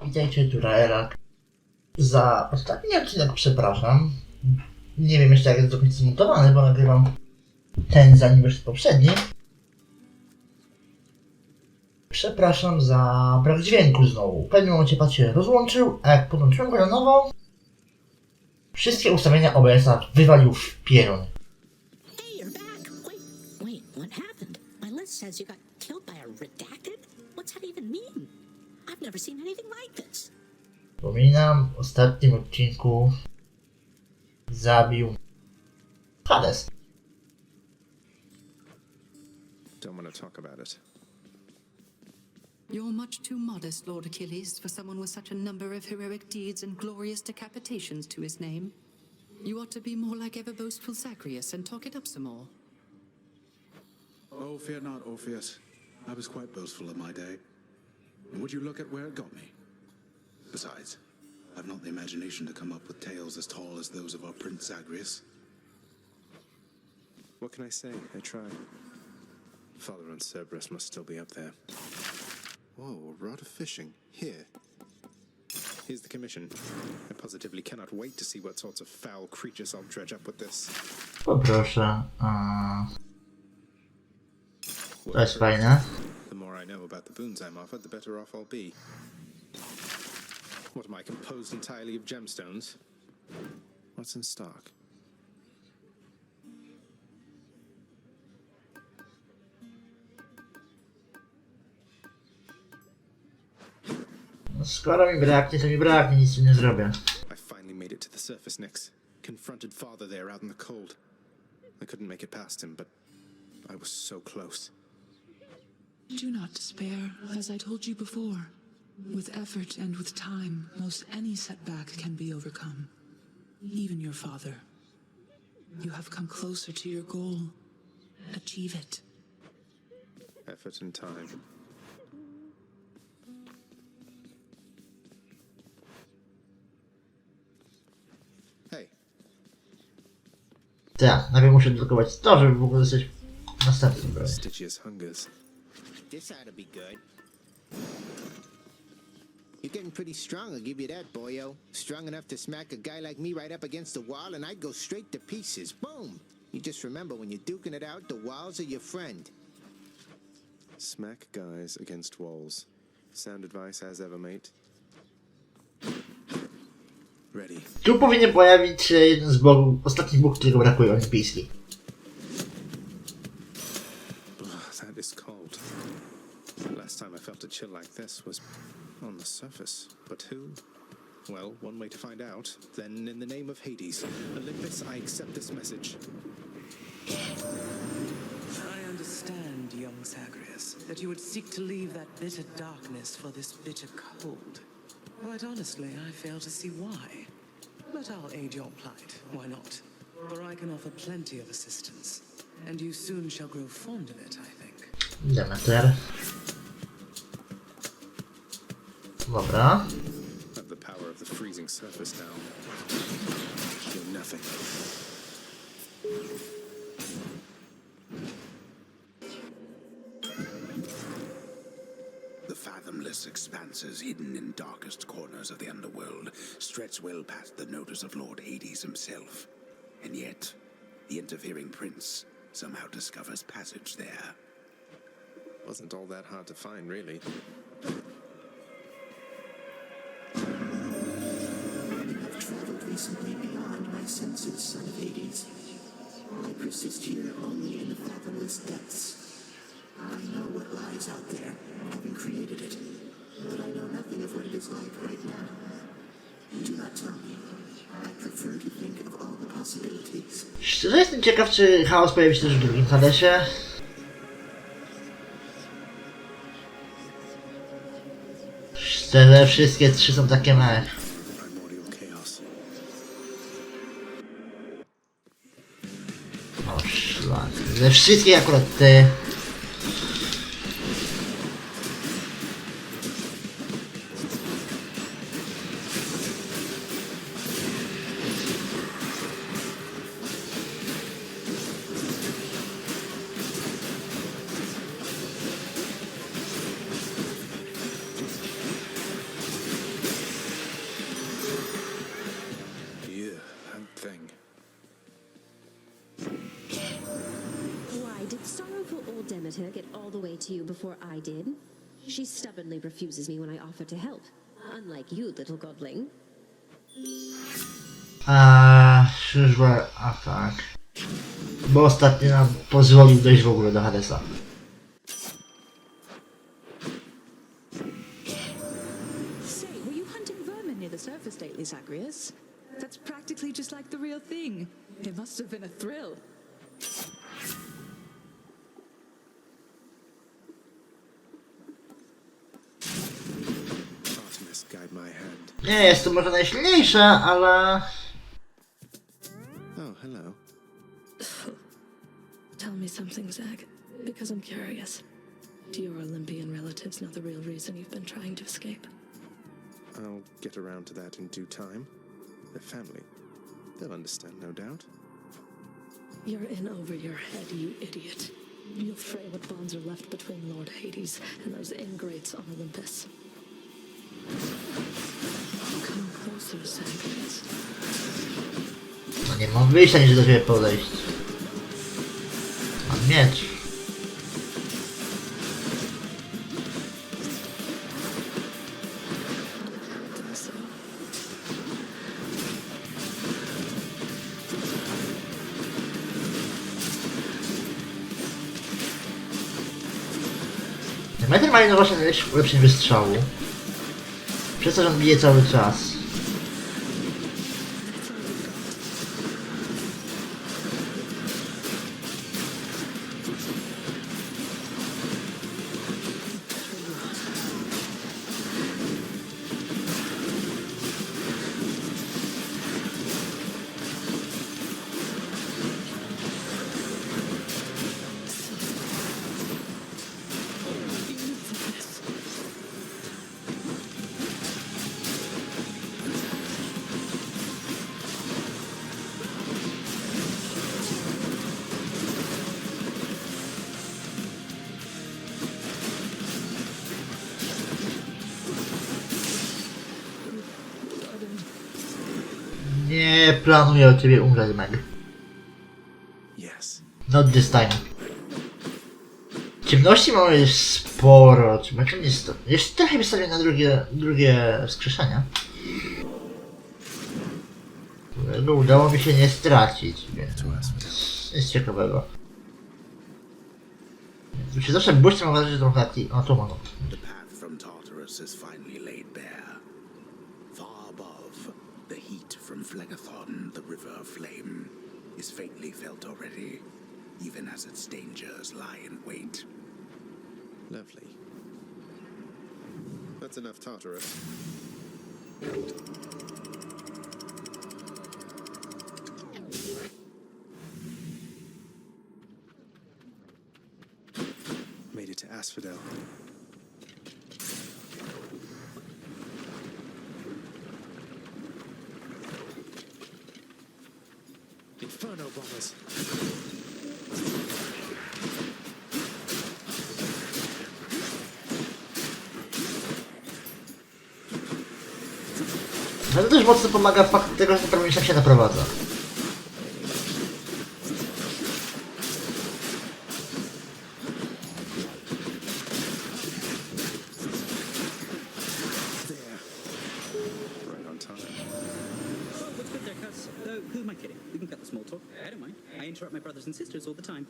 Witajcie, crawler'a. Za ostatni odcinek przepraszam. Nie wiem jeszcze jak jest do końca zmontowany, bo nagrywam ten zanim wyszedł poprzedni. Przepraszam za brak dźwięku znowu. W pewnym momencie pan się rozłączył, a jak podłączyłem go na nowo, wszystkie ustawienia OBS-a wywalił w pierun. Hey, you're back. Wait, what happened? My list says you got killed by a redacted? What's that even mean? I've never seen anything like this. Przypominam, w ostatnim odcinku zabił Hades. Don't want to talk about it. You're much too modest, Lord Achilles, for someone with such a number of heroic deeds and glorious decapitations to his name. You ought to be more like ever boastful Zagreus and talk it up some more. Oh, fear not, Orpheus. I was quite boastful in my day. And would you look at where it got me? Besides, I've not the imagination to come up with tales as tall as those of our Prince Zagreus. What can I say? I tried. Father and Cerberus must still be up there. Whoa, a rod of fishing. Here. Here's the commission. I positively cannot wait to see what sorts of foul creatures I'll dredge up with this. Poproszę. To jest fajne. The more I know about the boons I'm offered, the better off I'll be. What am I, composed entirely of gemstones? What's in stock? No, skoro mi braknie, to mi braknie, nic tu nie zrobię. I finally made it to the surface, Nix. Confronted Father there out in the cold. I couldn't make it past him, but I was so close. Do not despair, as I told you before. With effort and with time, most any setback can be overcome. Even your father. You have come closer to your goal. Achieve it. Effort and time. Hey, Tak, najpierw muszę drukować to, żeby w ogóle dostać następny broń. prestigious hungers. This ought to be good. You're getting pretty strong, I'll give you that, boyo. Strong enough to smack a guy like me right up against the wall and I'd go straight to pieces. Boom! You just remember, when you're duking it out, the walls are your friend. Smack guys against walls. Sound advice as ever, mate. Ready. Tu powinien pojawić się jeden z bogów, ostatni bóg, którego brakuje, olimpijski. That is cold. Last time I felt a chill like this was on the surface. But who? Well, one way to find out. Then, in the name of Hades, Olympus, I accept this message. I understand, young Zagreus, that you would seek to leave that bitter darkness for this bitter cold. Quite honestly, I fail to see why. But I'll aid your plight. Why not? For I can offer plenty of assistance. And you soon shall grow fond of it, I think. Demeter. Dobra. Have the power of the freezing surface now. Feel nothing. The fathomless expanses hidden in darkest corners of the underworld stretch well past the notice of Lord Hades himself. And yet, the interfering prince somehow discovers passage there. Wasn't all that hard to find, really. I've traveled recently beyond my senses, son of Hades. I persist here only in the fathomless depths. I know what lies out there, having created it, but I know nothing of what it is like right now. Do not tell me. I prefer to think of all the possibilities. Szczerze jestem ciekaw, czy chaos pojawi się też w drugim Hadesie. Szczerze, wszystkie trzy są takie małe. Primordial chaos. O szlak. Ze wszystkich akurat te... Demeter get all the way to you before I did? She stubbornly refuses me when I offer to help. Unlike you, little godling. Przyszłe... A tak. Bo ostatnio nam pozwolił dojść w ogóle do Hadesa. Say, were you hunting vermin near the surface lately, Zagreus? That's practically just like the real thing. It must have been a thrill. Artemis, guide my hand. Nie jest to może najsilniejsze, ale... Oh, hello. Tell me something, Zag, because I'm curious. Do your Olympian relatives know the real reason you've been trying to escape? I'll get around to that in due time. Their family. They'll understand, no doubt. You're in over your head, you idiot. You'll fray what bonds are left between Lord Hades and those ingrates on Olympus. Come closer, Zagreus. No nie mam wyjścia niż do ciebie podejść. Mam miecz. Demeter ma jednocześnie ulepszenie wystrzału. Przez to, że on bije cały czas. Nie planuję od ciebie umrzeć, Meg. Yes. Not this time. Ciemności mamy już sporo. Czy Meg nie jest... Jeszcze trochę wystawię na drugie wskrzeszenia. Którego udało mi się nie stracić, więc... Nic ciekawego. Tu się zawsze bójcie mam wrażenie, że trochę taki... O, tu mam. The path from Tartarus is finally laid bare. Far above, the heat from Phlegethon, the river of flame, is faintly felt already, even as its dangers lie in wait. Lovely. That's enough Tartarus. Made it to Asphodel. Inferno bombers. Ale też mocno pomaga fakt tego, że ten się naprowadza. Who am I kidding? We can cut the small talk. I don't mind. I interrupt my brothers and sisters all the time.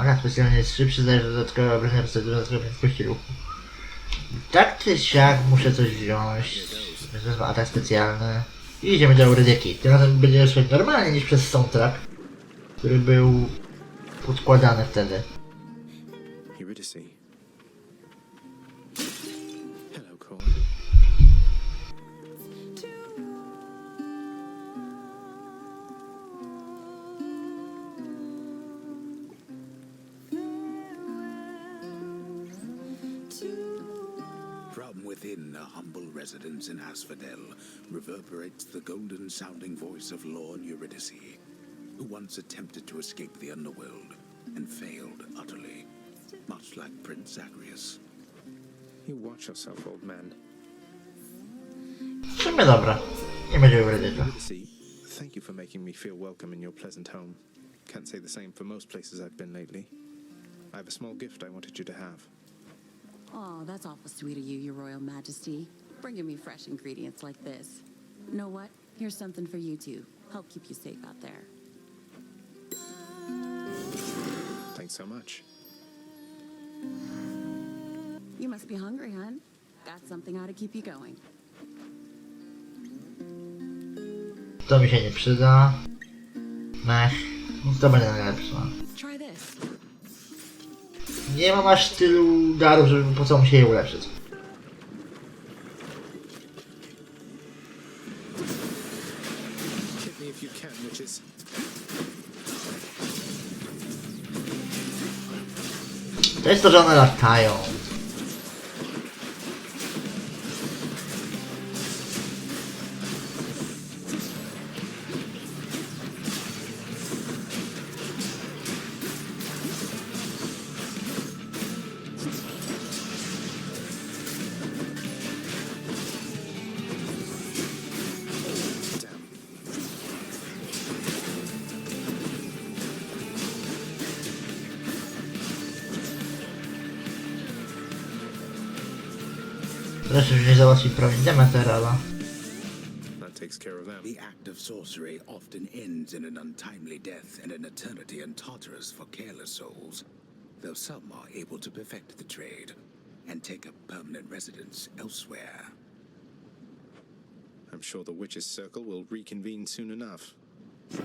Raz specjalnie jest szybszy, zdaje się dodatkowe obrażenia procedurze dodatkowej prędkości ruchu. Tak czy siak muszę coś wziąć. Nazywa atak specjalny. I idziemy do Eurydyki. Tym razem będzie szedł normalnie niż przez soundtrack, który był podkładany wtedy. Eurydice. Hello, Cole. From within a humble residence in Asphodel reverberates the golden-sounding voice of Lord Eurydice, who once attempted to escape the underworld and failed utterly, much like Prince Zagreus. You watch yourself, old man. W sumie dobra. Nie będzie Eurydyka. Eurydice, thank you for making me feel welcome in your pleasant home. Can't say the same for most places I've been lately. I have a small gift I wanted you to have. Oh, that's awful sweet of you, Your Royal Majesty. Bringing me fresh ingredients like this. Know what? Here's something for you too. Help keep you safe out there. Thanks so much. You must be hungry, hon. Got something out to keep you going. To mi się nie przyda. Mech. To będzie najlepsze. Try this. Nie mam aż tylu darów, żeby po co mu się je ulepszyć. Hit me if you can, witches. To jest to, że one latają. Zresztą już nie załatwi promień DEMETER, ale... That takes care of them. The act of sorcery often ends in an untimely death and an eternity in Tartarus for careless souls, though some are able to perfect the trade and take up permanent residence elsewhere. I'm sure the witches' circle will reconvene soon enough.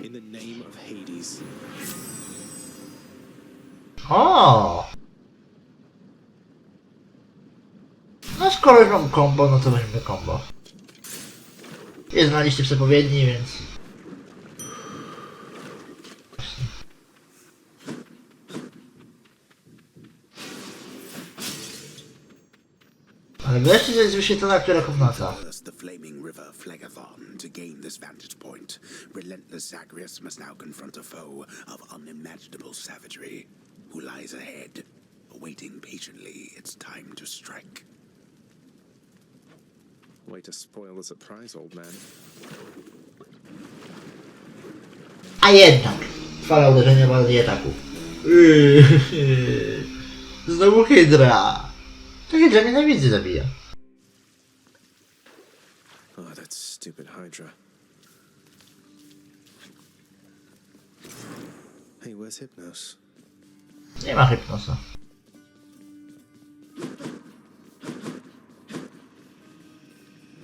In the name of Hades. O! No skoro już mam combo, no to weźmy combo. Jest na liście przepowiedni, więc... Ale wreszcie to jest wyświetlona, która komnata. The flaming river Phlegethon to gain this vantage point. Relentless Zagreus must now confront a foe of unimaginable savagery, who lies ahead, awaiting patiently its time to strike. Way to spoil the surprise, old man. A jednak! Fala uderzenia walnej ataku. Znowu hydra! To hydra mnie najwięcej zabija. Oh, that stupid Hydra. Hey, where's Hypnos? Nie ma hypnosa.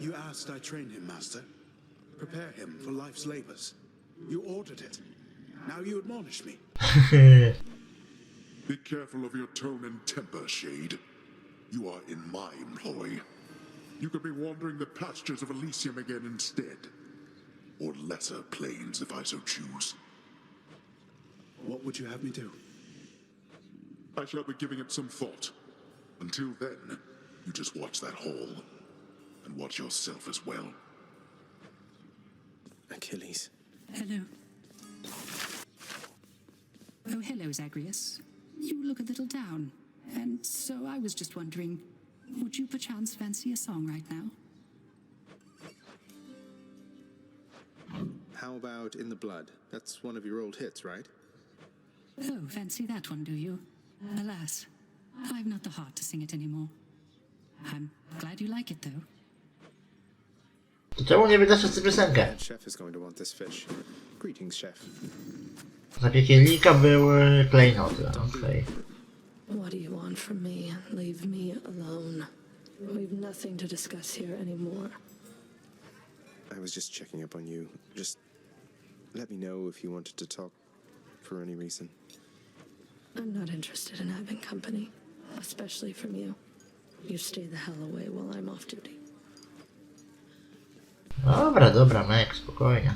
You asked I train him, Master. Prepare him for life's labors. You ordered it. Now you admonish me. Be careful of your tone and temper, Shade. You are in my employ. You could be wandering the pastures of Elysium again instead. Or lesser planes, if I so choose. What would you have me do? I shall be giving it some thought. Until then, you just watch that hall. And watch yourself as well. Achilles. Hello. Oh, hello, Zagreus. You look a little down. And so I was just wondering, would you perchance fancy a song right now? How about In the Blood? That's one of your old hits, right? Oh, fancy that one, do you? Alas, I've not the heart to sing it anymore. I'm glad you like it, though. To czemu nie wydasz tę piosenkę? Chef is going to want this fish. Greetings, chef. Za piekielnika były klejnoty. Okej. What do you want from me? Leave me alone. We've nothing to discuss here anymore. I was just checking up on you. Just let me know if you wanted to talk for any reason. I'm not interested in having company, especially from you. You stay the hell away while I'm off duty. Dobra, dobra, Mek, spokojnie.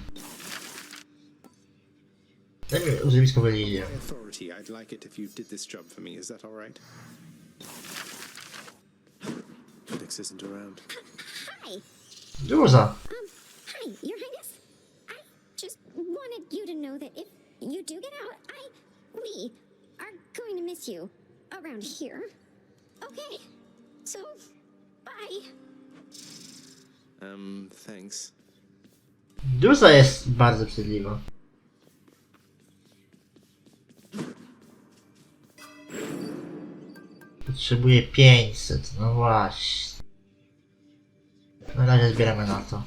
Daj mi używisko wylizie. Authority, I'd like it if you did this job for me. Is that all right? Felix isn't around. Hi. Duża. Hi, Your Highness. I just wanted you to know that if you do get out, we are going to miss you around here. Okay. So, bye. Thanks. Duża jest bardzo wstydliwa. Potrzebuję 500, no właśnie. Na razie zbieramy na to.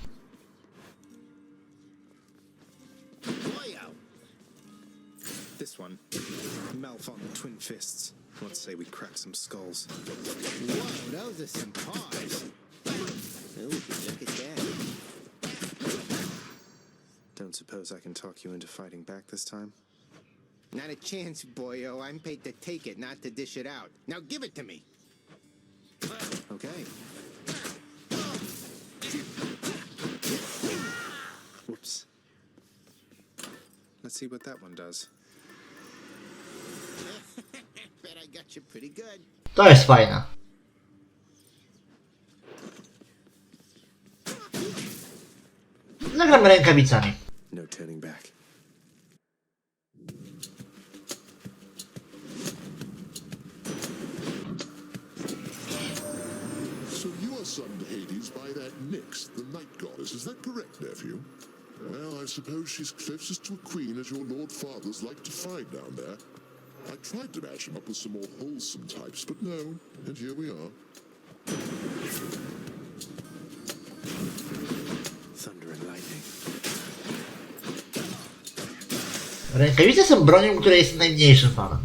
This one. Malf on the twin fists. Let's say we crack some skulls. Whoa, those are some paws. Ooh, look at that. Don't suppose I can talk you into fighting back this time? Not a chance, boyo. I'm paid to take it, not to dish it out. Now give it to me. Okay. Whoops. Let's see what that one does. Bet I got you pretty good. To jest fajne. Zagramy rękawicami. No turning back. So you are son to Hades by that Nyx, the night goddess. Is that correct, nephew? Well, I suppose she's closest to a queen as your lord fathers like to find down there. I tried to match him up with some more wholesome types, but no, and here we are. Thunder and lightning. Rękawice są bronią, której jest najmniejszym fanem.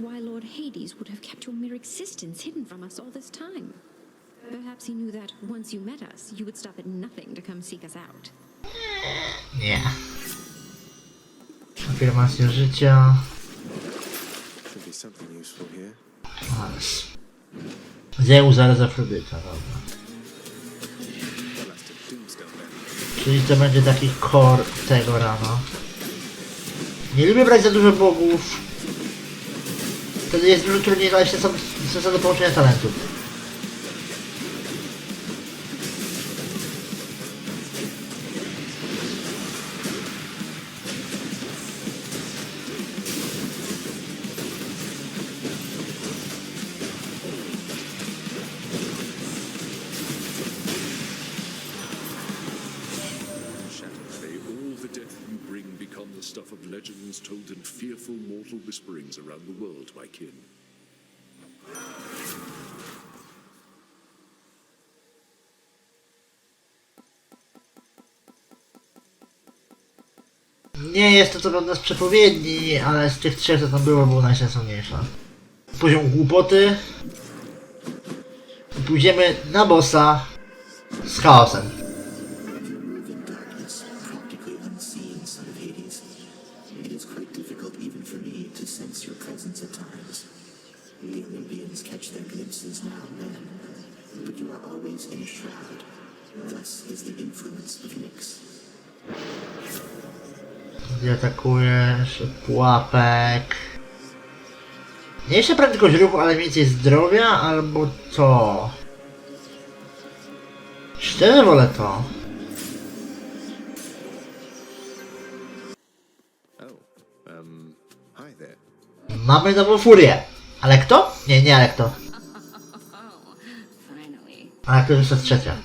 Why Lord Hades would have kept your mere existence hidden from us all this time. Perhaps he knew that once you met us, you would stop at nothing to come seek us out. Nie. Afirmacja życia. Should be something useful here. Zeus zaraz Afrodyta, dobra. Czyli to będzie taki core tego rano. Nie lubię brać za dużo bogów. Wtedy jest dużo trudniej znaleźć sensę do połączenia talentów. Stuff of legends told in fearful mortal whisperings around the world, my kin. Nie jest to co prawda z przepowiedni, ale z tych trzech co tam było najsensowniejsza. Poziom głupoty. I pójdziemy na bossa z chaosem. Catch their glimpses now and then, but you are always in a shroud. Thus is the influence of Nyx. Gdy atakujesz, pułapek. Mniejsza prędkość ruchu, ale więcej zdrowia, albo to. Szczerze wolę to. Hi there. Mamy nową furię. Ale kto? Nie, ale kto? Ale kto jest trzecia?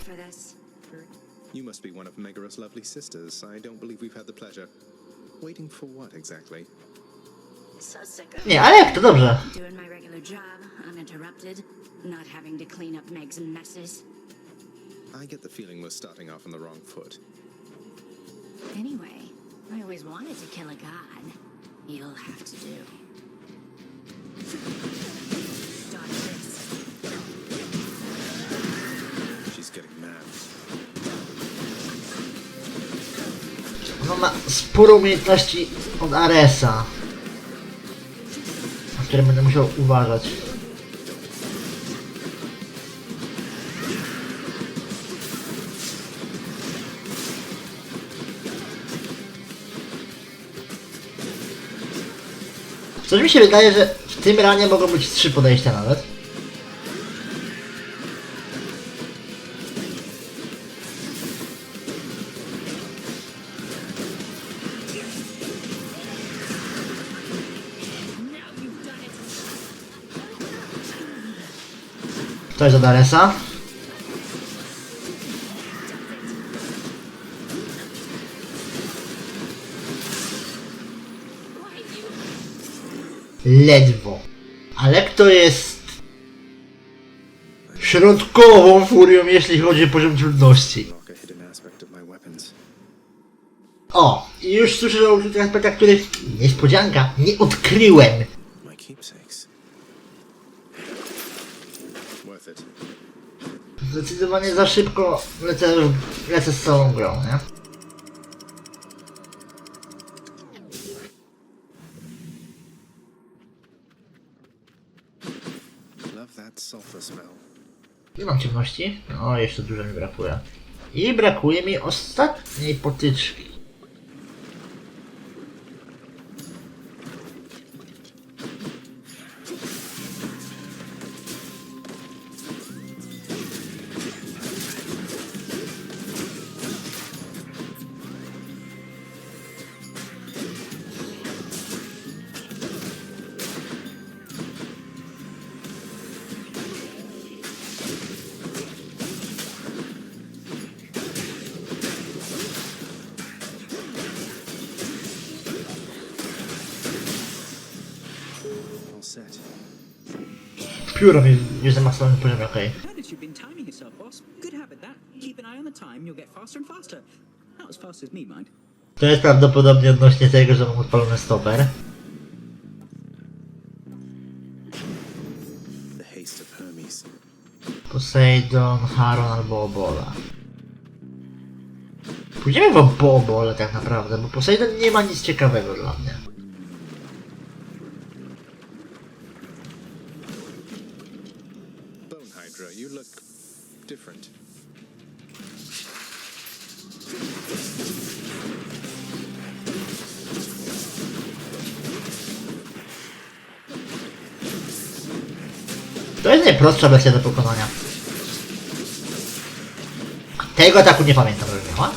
You must be one of Megaros' lovely sisters. I don't believe we've had the pleasure. Waiting for what exactly? Nie, ale jak to dobrze. Doing my regular job, uninterrupted, not having to clean up Meg's messes. I get the feeling we're starting off on the wrong foot. Anyway, I always wanted to kill a god. You'll have to do. She's getting mad. Ona ma sporo umiejętności od Aresa, na które będę musiał uważać. Coś mi się wydaje, że w tym ranie mogą być 3 podejścia nawet. To jest od Aresa. Ledwo. Ale kto jest środkową furią, jeśli chodzi o poziom trudności. O! I już słyszę o użytych aspektach, których niespodzianka, nie odkryłem. Zdecydowanie za szybko lecę z całą grą, nie? Nie mam ciemności? O, jeszcze dużo mi brakuje. I brakuje mi ostatniej potyczki. Pióro mi jest na maksymalnym poziomie, okej. To jest prawdopodobnie odnośnie tego, że mam odpalony stoper. Poseidon, Charon albo Obola. Pójdziemy w Obole tak naprawdę, bo Poseidon nie ma nic ciekawego dla mnie. You look different. To jest najprostsza wersja do pokonania. Tego ataku nie pamiętam, że miała.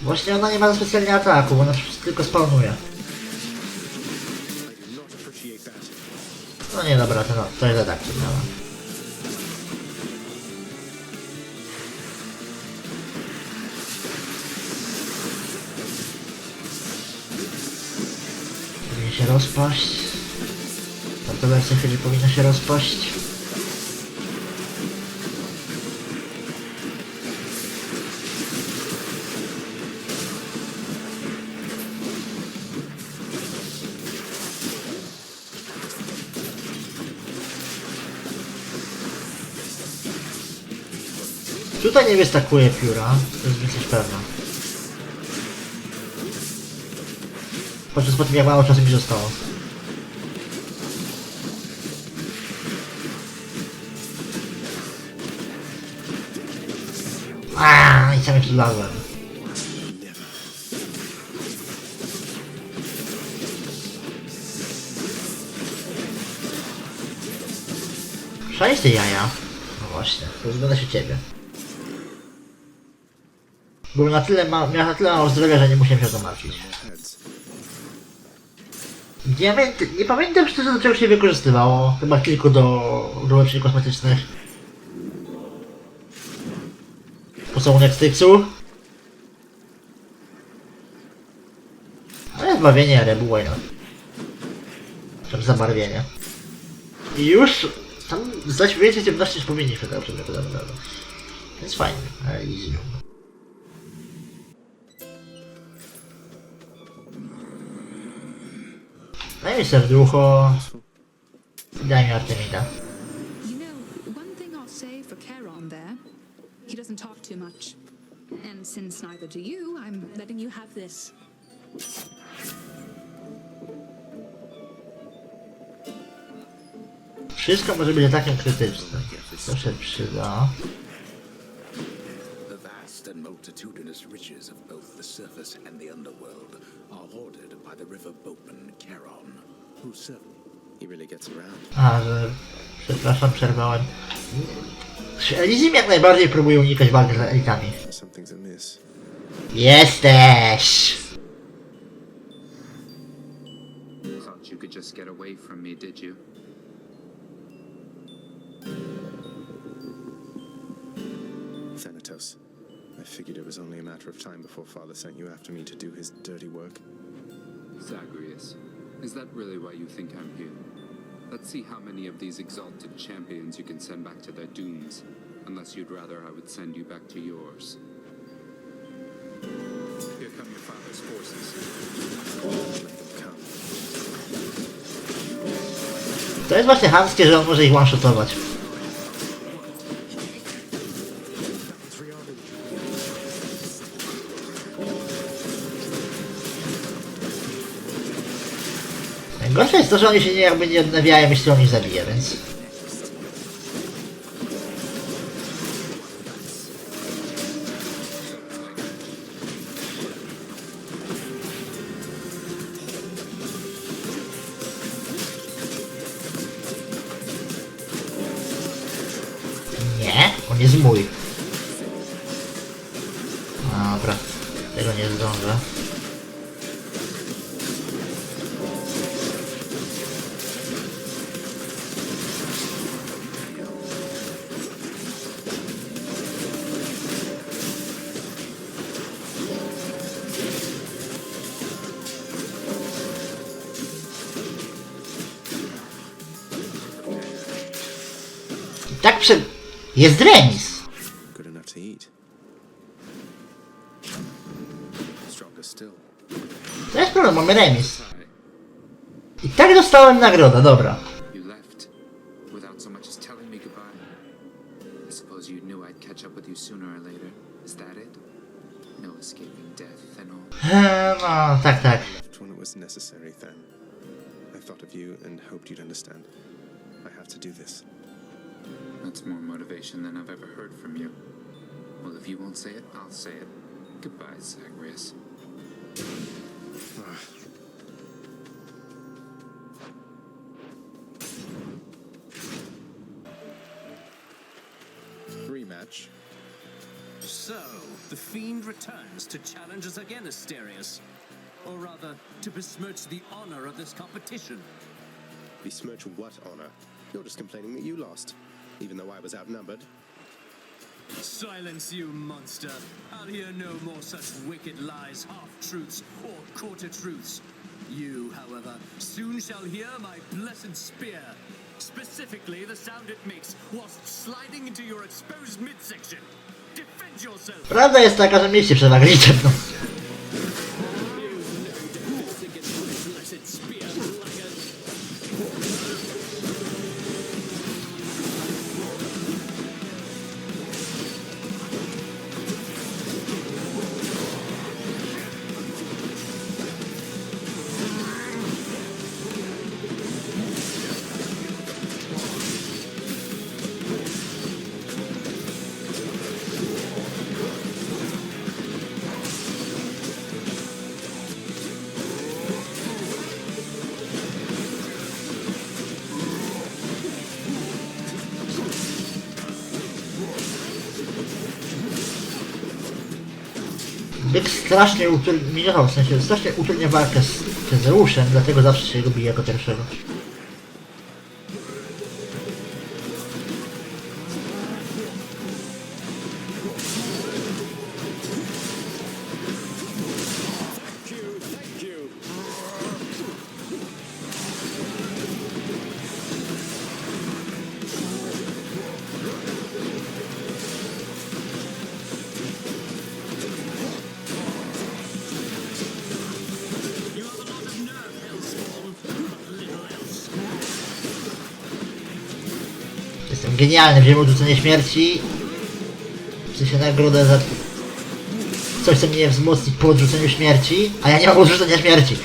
Właśnie ona nie ma specjalnie ataku, bo ona tylko spawnuje. No nie, dobra, to jest atak, co miała. Powinien się rozpaść. Tamta wersja chyba powinna się rozpaść. Tutaj nie wystakuje pióra, to jest więcej pewna. Podczas po tym jak mało czasu mi zostało. Aaaa, i sam tu lazłem. Szalisz te jaja? No właśnie, to wygląda się ciebie. Byłem na tyle miał na tyle mało zdrowia, że nie musiałem się o to martwić. Diamenty, nie pamiętam szczerze do czego się wykorzystywało. Chyba tylko do ulepszeń kosmetycznych. Pocałunek styksu. Ale zbawienie, rebuła i no. Tam zabarwienie. I już tam zdać więcej ciemności niż powinniśmy teraz prawdopodobnie. Więc fajnie, ale easy. Daj mi serducho. Daj mi Artemida. You know, one thing I'll say for Charon there, he doesn't talk too much. And since neither do you, I'm letting you have this. Wszystko może być atakiem krytycznym. To się przyda. The vast and multitudinous riches of both the surface and the underworld are hoarded by the river boatman Charon, who served. He really gets around. A, że... Przepraszam, przerwałem. Elysium jak najbardziej próbuje unikać walki z elitami. Something's amiss. Jesteś! Thought you could just get away from me, did you? Thanatos. I figured it was only a matter of time before Father sent you after me to do his dirty work. Zagreus, is that really why you think I'm here? Let's see how many of these exalted champions you can send back to their dooms. Unless you'd rather I would send you back to yours. Here come your father's forces. To jest właśnie chamskie, że on może ich one-shotować. Najgorsze jest to, że oni się jakby nie odnawiają, jeśli on ich zabije, więc... Nie, on jest mój. Dobra, tego nie zdążę. Tak jest remis. Good enough to eat. Stronger still. To jest problem, mamy remis. I tak dostałem nagrodę, dobra. You left without so much as telling me goodbye. I suppose you knew I'd catch up with you sooner or later. Is that it? No escaping death and all. No, tak. Left when it was necessary then. I thought of you and hoped you'd understand. I have to do this. That's more motivation than I've ever heard from you. Well, if you won't say it, I'll say it. Goodbye, Zagreus. Rematch. So, the fiend returns to challenge us again, Asterius. Or rather, to besmirch the honor of this competition. Besmirch what honor? You're just complaining that you lost, even though I was outnumbered. Silence, you monster. I'll hear no more such wicked lies, half-truths, or quarter-truths. You, however, soon shall hear my blessed spear. Specifically, the sound it makes whilst sliding into your exposed midsection. Defend yourself! Prawda jest taka, że mieliście przewagę liczebną. Byk strasznie utrudniał, w sensie strasznie utrudnia walkę z Zeuszem, dlatego zawsze się go bije jako pierwszego. Jestem genialny, wziąłem odrzucenie śmierci. W sensie nagrodę za coś, co mnie wzmocnić po odrzuceniu śmierci, a ja nie mam odrzucenia śmierci.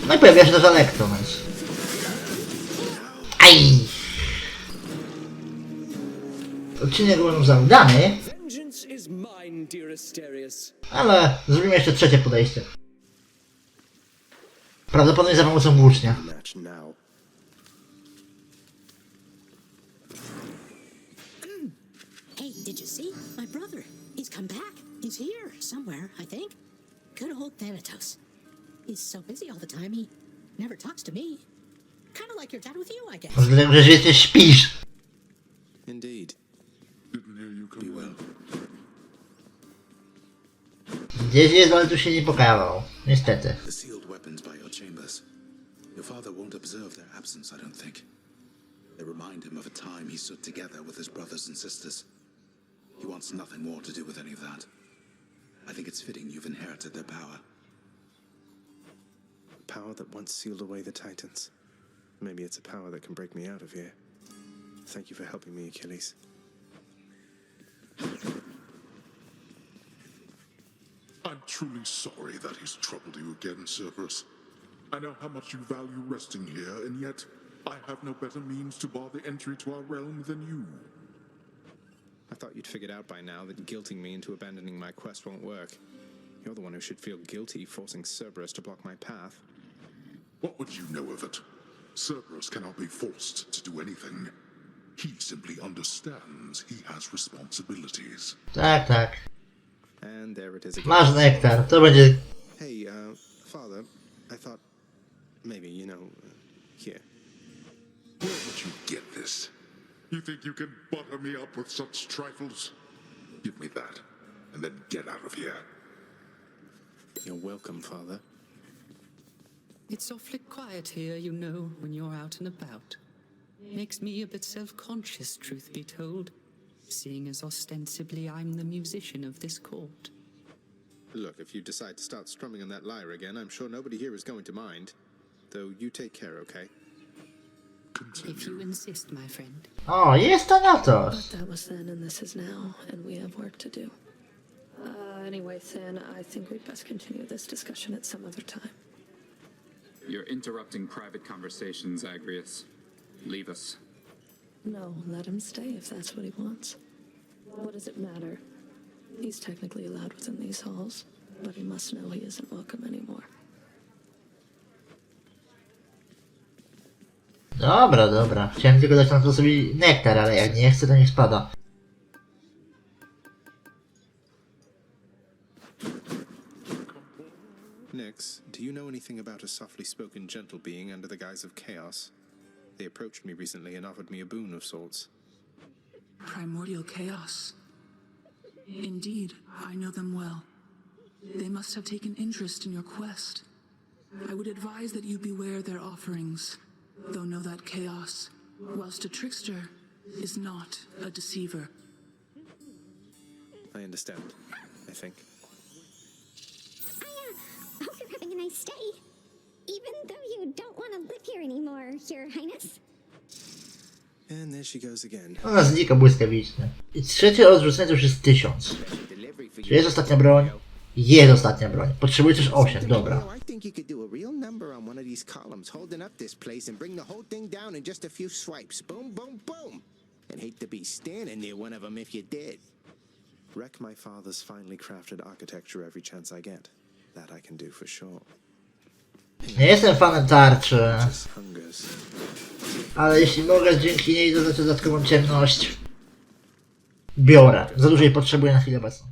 No i pojawia się też elektro, więc... Aj! Odcinek był za udany, ale zrobimy jeszcze trzecie podejście. Prawdopodobnie za pomocą włócznia. Hey, did you see? My brother. He's come back. He's here, somewhere, I think. Good old Thanatos. He's so busy all the time, he never talks to me. Kind of like your dad with you, I guess. Może dlatego, że świetnie śpisz. Indeed. Be well. Gdzieś jest, ale tu się nie pokazał. Niestety. The sealed weapons by your chambers. Your father won't observe their absence, I don't think. They remind him of a time he stood together with his brothers and sisters. He wants nothing more to do with any of that. I think it's fitting you've inherited their power. The power that once sealed away the Titans. Maybe it's a power that can break me out of here. Thank you for helping me, Achilles. I'm truly sorry that he's troubled you again, Cerberus. I know how much you value resting here, and yet I have no better means to bar the entry to our realm than you. I thought you'd figured out by now that guilting me into abandoning my quest won't work. You're the one who should feel guilty forcing Cerberus to block my path. What would you know of it? Cerberus cannot be forced to do anything. He simply understands he has responsibilities. Tak, tak. And there it is again. Masz nektar, to będzie... Hey, Father, I thought maybe, here. Where would you get this? You think you can butter me up with such trifles? Give me that, and then get out of here. You're welcome, Father. It's awfully quiet here, you know, when you're out and about. Makes me a bit self-conscious, truth be told, seeing as ostensibly I'm the musician of this court. Look, if you decide to start strumming on that lyre again, I'm sure nobody here is going to mind. Though you take care, okay? If you insist, my friend. O, jest Thanatos. But that was then and this is now, and we have work to do. Anyway, Than, I think we'd best continue this discussion at some other time. You're interrupting private conversations, Zagreus. Leave us. No, let him stay if that's what he wants. What does it matter? He's technically allowed within these halls, but he must know he isn't welcome anymore. Dobra, dobra. Chciałem tylko dać Thanatosowi nektar, ale jak nie chce, to niech spada. Nyx, do you know anything about a softly spoken gentle being under the guise of chaos? They approached me recently and offered me a boon of sorts. Primordial chaos. Indeed, I know them well. They must have taken interest in your quest. I would advise that you beware their offerings, though know that chaos, whilst a trickster, is not a deceiver. I understand, I think. I hope you're having a nice stay. Even though you don't want to live here anymore, Your Highness. And there she goes again. Ona znika błyskawicznie. I trzecie odrzucenie to już jest 1000. Czy jest ostatnia broń? Jest ostatnia broń. Potrzebuję też 8, dobra. I think you could do a real number on one of these columns, holding up this place and bring the whole thing down in just a few swipes. Boom, boom, boom. And hate to be standing near one of them if you did. Wreck my father's finely crafted architecture every chance I get. That I can do for sure. Nie jestem fanem tarczy. Ale jeśli mogę dzięki niej dodać dodatkową ciemność, biorę. Za dużo jej potrzebuję na chwilę obecną.